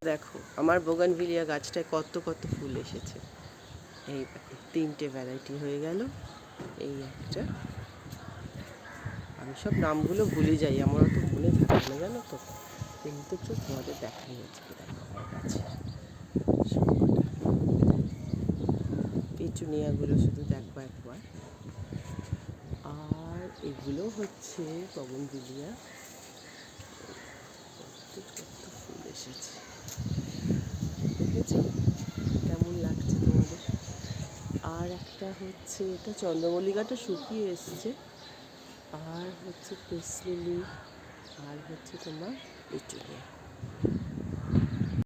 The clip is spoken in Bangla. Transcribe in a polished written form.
দেখো আমার বোগানভিলিয়া গাছটায় কত কত ফুল এসেছে। এই 3টে ভ্যারাইটি হয়ে গেল। এই একটা, আমি সব নামগুলো ভুলে যাই, আমার অত মনে থাকে না জানো তো, কিন্তু তোমাদের দেখাই আজকে। দেখো আমার গাছে পিটুনিয়াগুলো শুধু দেখবো একবার। আর এগুলো হচ্ছে বোগানভিলিয়া, কত ফুল এসেছে দেখেছো, কেমন লাগছে তোমাদের? আর একটা হচ্ছে এটা চন্দ্রমল্লিকাটা শুকিয়ে এসছে, আর হচ্ছে পিস লিলি, আর হচ্ছে তোমার পিটুনিয়া।